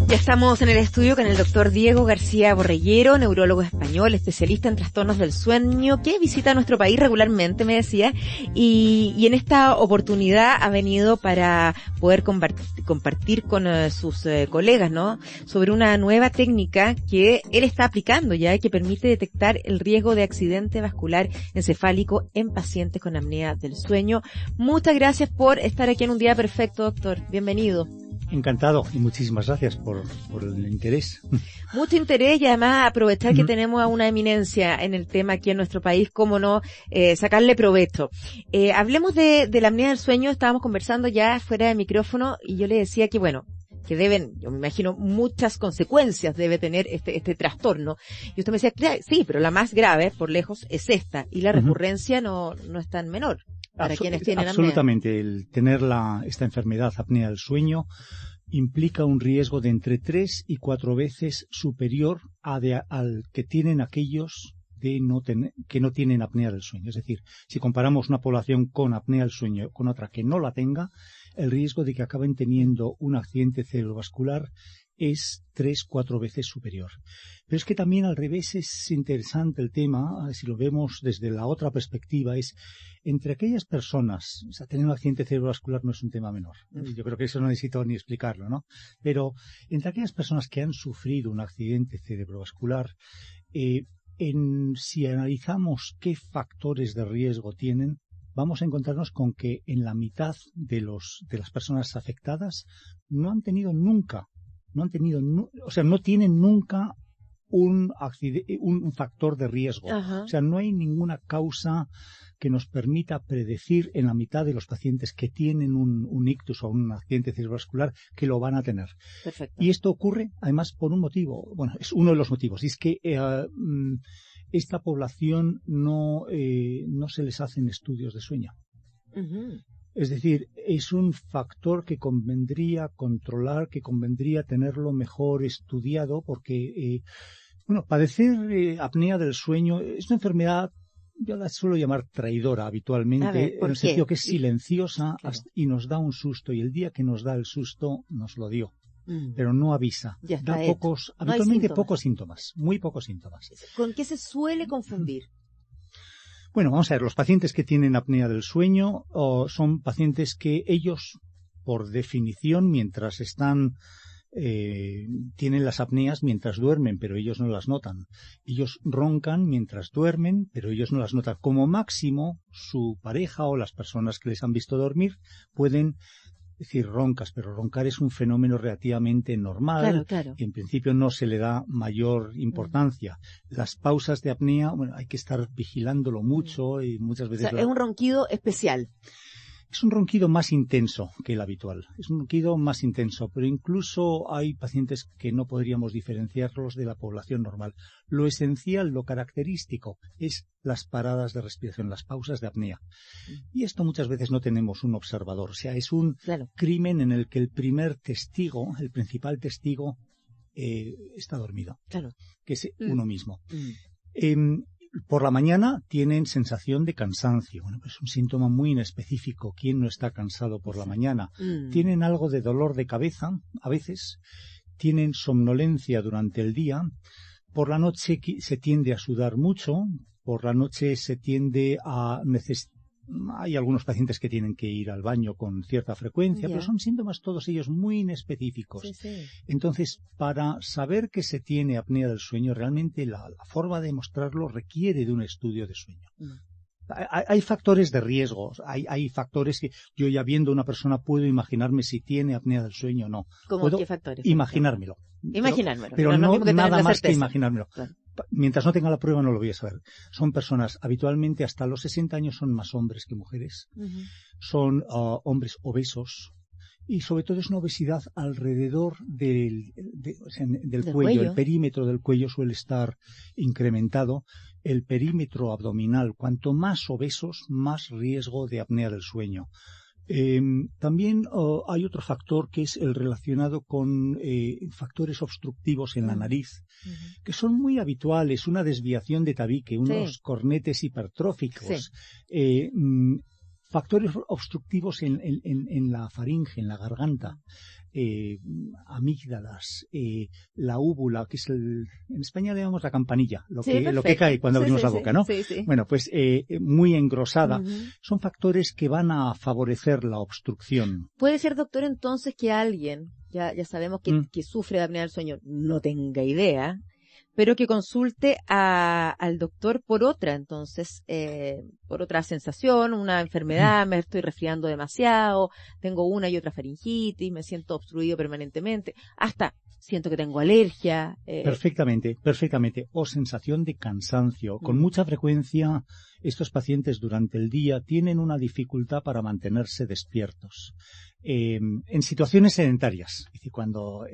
Ya estamos en el estudio con el doctor Diego García Borrellero, neurólogo español, especialista en trastornos del sueño, que visita nuestro país regularmente, me decía, y en esta oportunidad ha venido para poder compartir con sus colegas, ¿no?, sobre una nueva técnica que él está aplicando ya y que permite detectar el riesgo de accidente vascular encefálico en pacientes con apnea del sueño. Muchas gracias por estar aquí en Un Día Perfecto, doctor. Bienvenido. Encantado y muchísimas gracias por el interés. Mucho interés y además aprovechar que tenemos a una eminencia en el tema aquí en nuestro país, cómo no sacarle provecho. Hablemos de la apnea del sueño. Estábamos conversando ya fuera de micrófono y yo le decía que bueno, que yo me imagino muchas consecuencias debe tener este trastorno. Y usted me decía, sí, pero la más grave por lejos es esta y la recurrencia no es tan menor. Para quienes tienen apnea. Absolutamente. El tener esta enfermedad, apnea del sueño, implica un riesgo de entre 3 y 4 veces superior al que tienen aquellos que no tienen apnea del sueño. Es decir, si comparamos una población con apnea del sueño con otra que no la tenga, el riesgo de que acaben teniendo un accidente cerebrovascular es 3-4 veces superior. Pero es que también al revés es interesante el tema, si lo vemos desde la otra perspectiva, es entre aquellas personas, o sea, tener un accidente cerebrovascular no es un tema menor. Yo creo que eso no necesito ni explicarlo, ¿no? Pero entre aquellas personas que han sufrido un accidente cerebrovascular, si analizamos qué factores de riesgo tienen, vamos a encontrarnos con que en la mitad de las personas afectadas no tienen nunca un factor de riesgo. Ajá. O sea, no hay ninguna causa que nos permita predecir en la mitad de los pacientes que tienen un ictus o un accidente cerebrovascular que lo van a tener. Perfecto. Y esto ocurre además por un motivo, bueno, es uno de los motivos, y es que esta población no se les hacen estudios de sueño. Uh-huh. Es decir, es un factor que convendría controlar, que convendría tenerlo mejor estudiado, porque, padecer apnea del sueño es una enfermedad, yo la suelo llamar traidora habitualmente, en el sentido que es silenciosa, claro, y nos da un susto, y el día que nos da el susto nos lo dio. Pero no avisa. Da habitualmente pocos síntomas, muy pocos síntomas. ¿Con qué se suele confundir? Bueno, vamos a ver, los pacientes que tienen apnea del sueño son pacientes que ellos, por definición, mientras tienen las apneas mientras duermen, pero ellos no las notan. Ellos roncan mientras duermen, pero ellos no las notan. Como máximo, su pareja o las personas que les han visto dormir pueden decir roncas, pero roncar es un fenómeno relativamente normal. Claro. Y en principio no se le da mayor importancia. Las pausas de apnea, bueno, hay que estar vigilándolo mucho y muchas veces... O sea, es un ronquido especial. Es un ronquido más intenso que el habitual. Es un ronquido más intenso, pero incluso hay pacientes que no podríamos diferenciarlos de la población normal. Lo esencial, lo característico, es las paradas de respiración, las pausas de apnea. Y esto muchas veces no tenemos un observador. O sea, es un crimen en el que el principal testigo, está dormido. Claro. Que es uno mismo. Por la mañana tienen sensación de cansancio. Bueno, pues es un síntoma muy inespecífico. ¿Quién no está cansado por la mañana? Tienen algo de dolor de cabeza, a veces. Tienen somnolencia durante el día. Por la noche se tiende a sudar mucho. Por la noche se tiende a hay algunos pacientes que tienen que ir al baño con cierta frecuencia, pero son síntomas todos ellos muy inespecíficos. Sí. Entonces, para saber que se tiene apnea del sueño, realmente la forma de demostrarlo requiere de un estudio de sueño. Hay factores de riesgo, hay factores que yo ya viendo a una persona puedo imaginarme si tiene apnea del sueño o no. ¿Cómo qué factores? Imaginármelo. Pero no que nada más que imaginármelo. Claro. Mientras no tenga la prueba no lo voy a saber. Son personas, habitualmente hasta los 60 años son más hombres que mujeres. Uh-huh. Son hombres obesos. Y sobre todo es una obesidad alrededor del cuello. El perímetro del cuello suele estar incrementado. El perímetro abdominal, cuanto más obesos, más riesgo de apnea del sueño. También hay otro factor que es el relacionado con factores obstructivos en la nariz, que son muy habituales, una desviación de tabique, unos cornetes hipertróficos, factores obstructivos en la faringe, en la garganta. amígdalas, la úvula, que es en España le llamamos la campanilla, lo que cae cuando abrimos la boca, ¿no? Sí, sí. Bueno, pues muy engrosada, son factores que van a favorecer la obstrucción. Puede ser, doctor, entonces que alguien, ya sabemos que sufre de apnea del sueño, no tenga idea, pero que consulte al doctor por otra, entonces, por otra sensación, una enfermedad, me estoy resfriando demasiado, tengo una y otra faringitis, me siento obstruido permanentemente, hasta siento que tengo alergia. Perfectamente. O sensación de cansancio. Con mucha frecuencia, estos pacientes durante el día tienen una dificultad para mantenerse despiertos. En situaciones sedentarias, es decir, cuando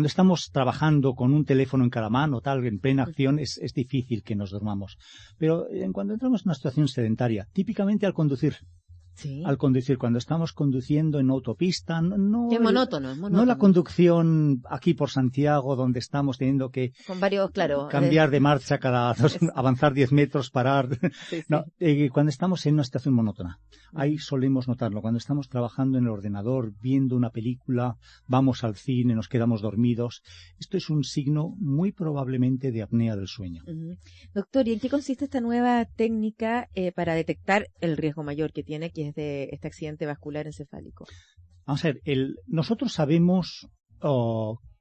estamos trabajando con un teléfono en cada mano, tal, en plena acción, es difícil que nos dormamos. Pero cuando entramos en una situación sedentaria, típicamente al conducir, cuando estamos conduciendo en autopista, es monótono. No la conducción aquí por Santiago, donde estamos teniendo que con varios, cambiar de marcha avanzar 10 metros, parar. Sí. No, cuando estamos en una situación monótona, ahí solemos notarlo. Cuando estamos trabajando en el ordenador, viendo una película, vamos al cine, nos quedamos dormidos. Esto es un signo muy probablemente de apnea del sueño. Doctor, ¿y en qué consiste esta nueva técnica para detectar el riesgo mayor que tiene, que es de este accidente vascular encefálico? Vamos a ver, nosotros sabemos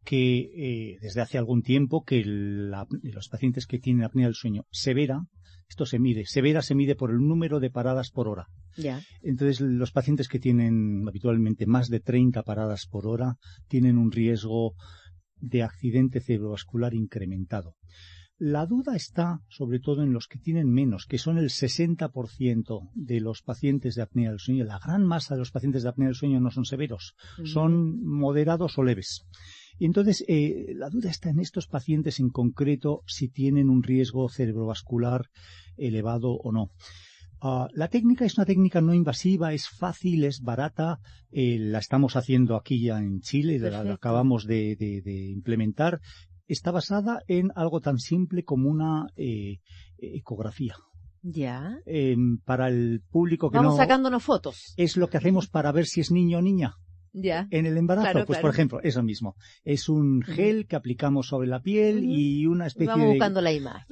que desde hace algún tiempo que los pacientes que tienen apnea del sueño severa, esto se mide por el número de paradas por hora. Ya. Entonces, los pacientes que tienen habitualmente más de 30 paradas por hora tienen un riesgo de accidente cerebrovascular incrementado. La duda está sobre todo en los que tienen menos, que son el 60% de los pacientes de apnea del sueño. La gran masa de los pacientes de apnea del sueño no son severos, son moderados o leves. Y entonces la duda está en estos pacientes en concreto si tienen un riesgo cerebrovascular elevado o no. La técnica es una técnica no invasiva, es fácil, es barata, la estamos haciendo aquí ya en Chile, la acabamos de implementar. Está basada en algo tan simple como una ecografía. Ya. Para el público que Vamos sacándonos fotos. Es lo que hacemos para ver si es niño o niña. Ya. En el embarazo, Claro. Por ejemplo, eso mismo. Es un gel que aplicamos sobre la piel y una especie Vamos buscando la imagen.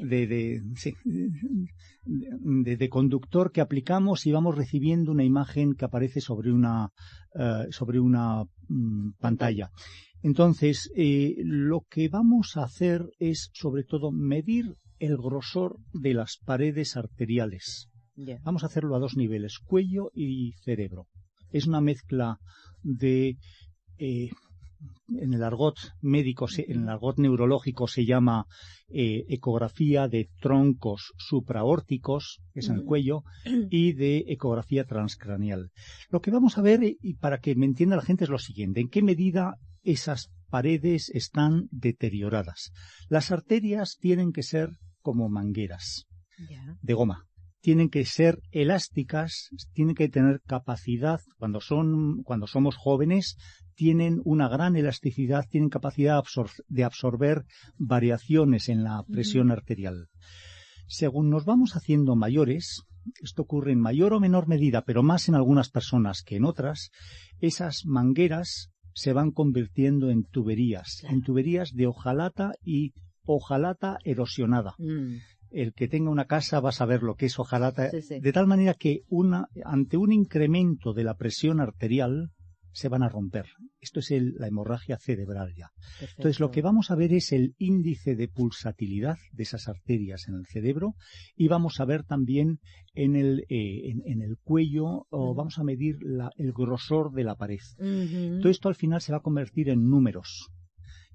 de conductor que aplicamos y vamos recibiendo una imagen que aparece sobre una pantalla. Entonces, lo que vamos a hacer es, sobre todo, medir el grosor de las paredes arteriales. Yeah. Vamos a hacerlo a dos niveles, cuello y cerebro. Es una mezcla de, en el argot médico, en el argot neurológico se llama ecografía de troncos supraórticos, que es en el cuello, y de ecografía transcraneal. Lo que vamos a ver, y para que me entienda la gente, es lo siguiente: ¿en qué medida esas paredes están deterioradas? Las arterias tienen que ser como mangueras de goma. Tienen que ser elásticas, tienen que tener capacidad, cuando somos jóvenes, tienen una gran elasticidad, tienen capacidad de absorber variaciones en la presión arterial. Según nos vamos haciendo mayores, esto ocurre en mayor o menor medida, pero más en algunas personas que en otras, esas mangueras se van convirtiendo en tuberías de hojalata y hojalata erosionada. El que tenga una casa va a saber lo que es hojalata, de tal manera que ante un incremento de la presión arterial se van a romper. Esto es la hemorragia cerebral ya. Perfecto. Entonces lo que vamos a ver es el índice de pulsatilidad de esas arterias en el cerebro y vamos a ver también en el cuello, vamos a medir el grosor de la pared. Todo esto al final se va a convertir en números.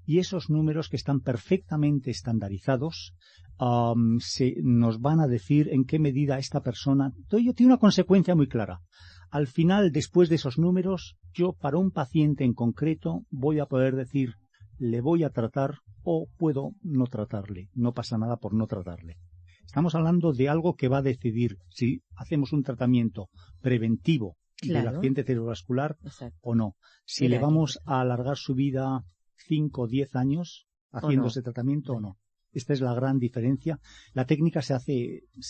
Y esos números, que están perfectamente estandarizados, nos van a decir en qué medida esta persona... Todo ello tiene una consecuencia muy clara. Al final, después de esos números, yo para un paciente en concreto voy a poder decir, le voy a tratar o puedo no tratarle. No pasa nada por no tratarle. Estamos hablando de algo que va a decidir si hacemos un tratamiento preventivo del accidente cerebrovascular o no. Si le vamos a alargar su vida 5 o 10 años haciendo ese tratamiento o no. Esta es la gran diferencia. La técnica se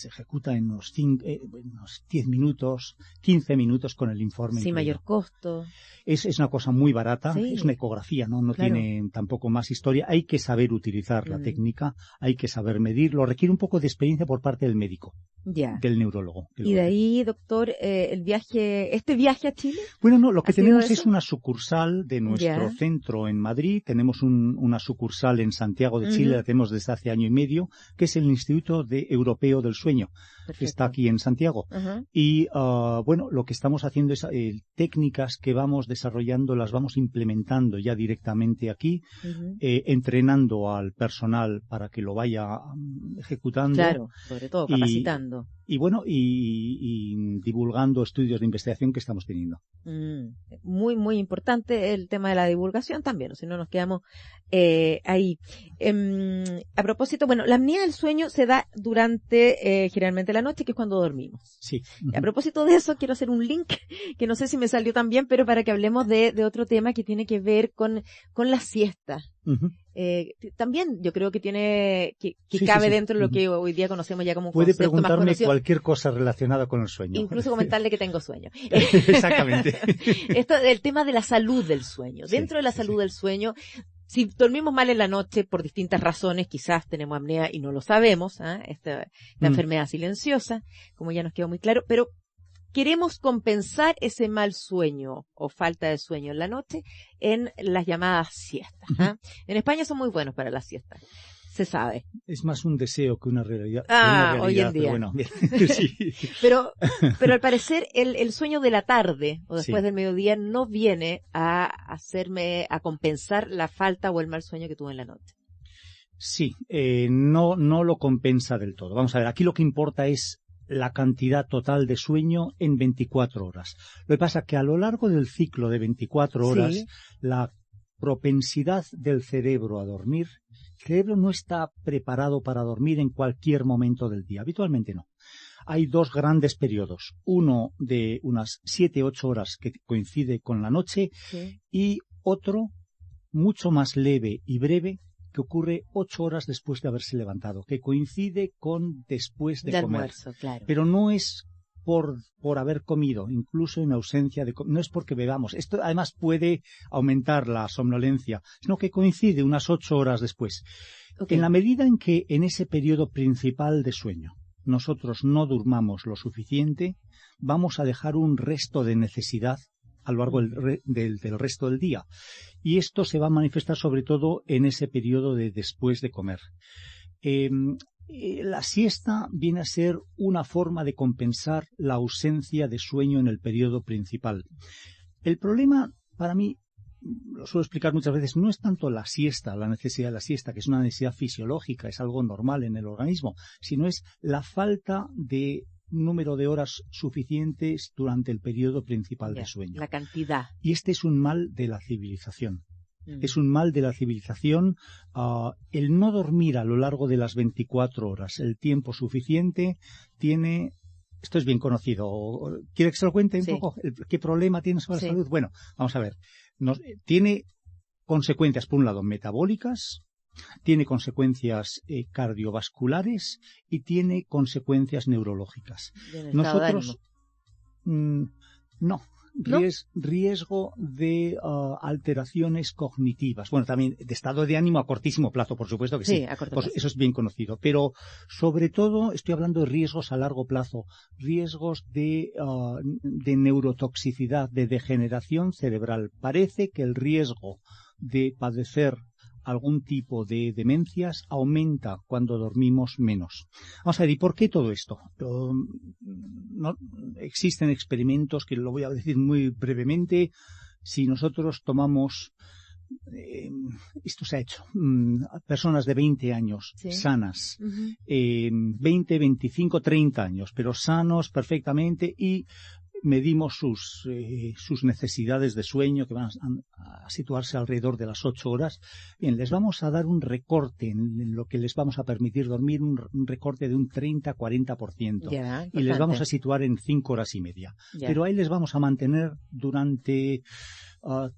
ejecuta en unos 10 minutos, 15 minutos con el informe. Sin mayor costo. Es una cosa muy barata, sí. Es una ecografía, no claro. Tiene tampoco más historia. Hay que saber utilizar la técnica, hay que saber medirlo, requiere un poco de experiencia por parte del médico, del neurólogo. Y de ahí, doctor, ¿este viaje a Chile? Bueno, no, lo que tenemos es una sucursal de nuestro centro en Madrid, tenemos una sucursal en Santiago de Chile, la tenemos desde hace año y medio, que es el Instituto Europeo del Sueño, que está aquí en Santiago. Y, bueno, lo que estamos haciendo es técnicas que vamos desarrollando, las vamos implementando ya directamente aquí, entrenando al personal para que lo vaya ejecutando. Claro, sobre todo capacitando. Y bueno, y divulgando estudios de investigación que estamos teniendo. Muy, muy importante el tema de la divulgación también, o si no nos quedamos ahí. A propósito, bueno, la apnea del sueño se da durante generalmente la noche, que es cuando dormimos. Sí. A propósito de eso, quiero hacer un link, que no sé si me salió tan bien, pero para que hablemos de otro tema que tiene que ver con la siesta. También yo creo que cabe dentro de lo que hoy día conocemos ya como un puede concepto más conocido. Puede preguntarme cualquier cosa relacionada con el sueño. Incluso comentarle que tengo sueño. Exactamente. Esto, el tema de la salud del sueño. Dentro de la salud del sueño, si dormimos mal en la noche por distintas razones, quizás tenemos apnea y no lo sabemos, esta enfermedad silenciosa, como ya nos quedó muy claro, pero queremos compensar ese mal sueño o falta de sueño en la noche en las llamadas siestas. En España son muy buenos para las siestas, se sabe. Es más un deseo que una realidad. Hoy en día. Pero bueno, sí. pero al parecer el sueño de la tarde o después del mediodía no viene a compensar la falta o el mal sueño que tuve en la noche. Sí, no lo compensa del todo. Vamos a ver, aquí lo que importa es la cantidad total de sueño en 24 horas. Lo que pasa es que a lo largo del ciclo de 24 horas, la propensidad del cerebro a dormir, el cerebro no está preparado para dormir en cualquier momento del día. Habitualmente no. Hay dos grandes periodos. Uno de unas 7-8 horas que coincide con la noche y otro mucho más leve y breve que ocurre 8 horas después de haberse levantado, que coincide con después de comer. Almuerzo, claro. Pero no es por haber comido, incluso en ausencia de no es porque bebamos. Esto además puede aumentar la somnolencia, sino que coincide unas 8 horas después. En la medida en que en ese periodo principal de sueño nosotros no durmamos lo suficiente, vamos a dejar un resto de necesidad a lo largo del resto del día. Y esto se va a manifestar sobre todo en ese periodo de después de comer. La siesta viene a ser una forma de compensar la ausencia de sueño en el periodo principal. El problema, para mí, lo suelo explicar muchas veces, no es tanto la siesta, la necesidad de la siesta, que es una necesidad fisiológica, es algo normal en el organismo, sino es la falta de número de horas suficientes durante el periodo principal de sueño. La cantidad. Y este es un mal de la civilización. Es un mal de la civilización el no dormir a lo largo de las 24 horas el tiempo suficiente tiene... Esto es bien conocido. ¿Quiere que se lo cuente un poco? ¿Qué problema tiene sobre la salud? Bueno, vamos a ver. Tiene consecuencias, por un lado, metabólicas, tiene consecuencias cardiovasculares y tiene consecuencias neurológicas. Nosotros no. Riesgo de alteraciones cognitivas. Bueno, también de estado de ánimo a cortísimo plazo, por supuesto que sí. A corto plazo. Eso es bien conocido. Pero sobre todo estoy hablando de riesgos a largo plazo, riesgos de neurotoxicidad, de degeneración cerebral. Parece que el riesgo de padecer algún tipo de demencias aumenta cuando dormimos menos. Vamos a ver, ¿y por qué todo esto? Existen experimentos que lo voy a decir muy brevemente. Si nosotros tomamos, esto se ha hecho, personas de 20 años sanas, 20, 25, 30 años, pero sanos perfectamente y medimos sus necesidades de sueño que van a situarse alrededor de las 8 horas. Bien, les vamos a dar un recorte en lo que les vamos a permitir dormir, un recorte de un 30-40%. Y les vamos a situar en 5 horas y media. Pero ahí les vamos a mantener durante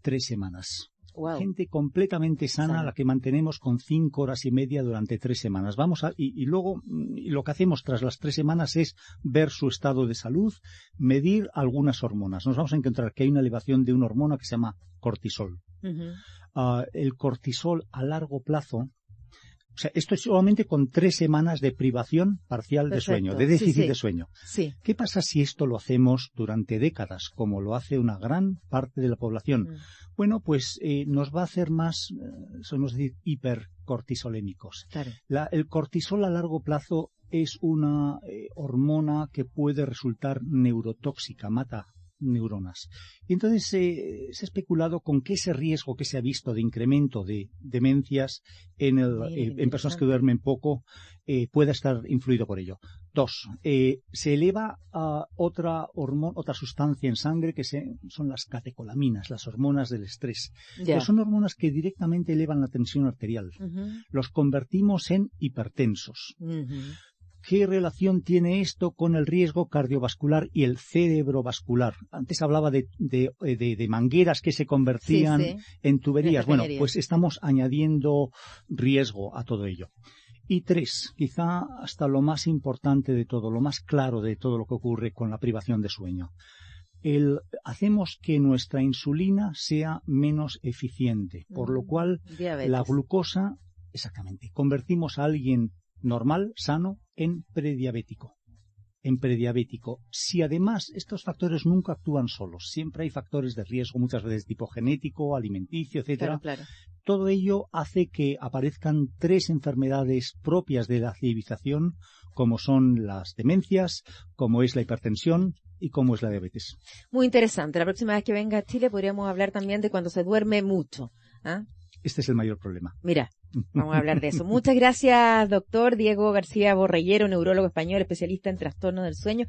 3 semanas. Wow. Gente completamente sana, la que mantenemos con 5 horas y media durante 3 semanas. Y luego lo que hacemos tras las 3 semanas es ver su estado de salud, medir algunas hormonas. Nos vamos a encontrar que hay una elevación de una hormona que se llama cortisol. El cortisol a largo plazo, o sea, esto es solamente con 3 semanas de privación parcial de sueño, de déficit de sueño. Sí. ¿Qué pasa si esto lo hacemos durante décadas, como lo hace una gran parte de la población? Bueno, pues nos va a hacer más, solemos decir, hipercortisolémicos. Claro. El cortisol a largo plazo es una hormona que puede resultar neurotóxica, mata neuronas. Y entonces se ha especulado con que ese riesgo que se ha visto de incremento de demencias en personas que duermen poco pueda estar influido por ello. 2. Se eleva a otra sustancia en sangre que son las catecolaminas, las hormonas del estrés. Pues son hormonas que directamente elevan la tensión arterial. Los convertimos en hipertensos. ¿Qué relación tiene esto con el riesgo cardiovascular y el cerebrovascular? Antes hablaba de mangueras que se convertían en tuberías. Bueno, pues estamos añadiendo riesgo a todo ello. Y 3, quizá hasta lo más importante de todo, lo más claro de todo lo que ocurre con la privación de sueño. Hacemos que nuestra insulina sea menos eficiente, por lo cual la glucosa, exactamente, convertimos a alguien normal, sano, en prediabético. Si además estos factores nunca actúan solos, siempre hay factores de riesgo, muchas veces tipo genético, alimenticio, etcétera. Claro. Todo ello hace que aparezcan 3 enfermedades propias de la civilización, como son las demencias, como es la hipertensión y como es la diabetes. Muy interesante. La próxima vez que venga a Chile podríamos hablar también de cuando se duerme mucho. Este es el mayor problema. Mira, vamos a hablar de eso. Muchas gracias, doctor Diego García Borrellero, neurólogo español, especialista en trastornos del sueño.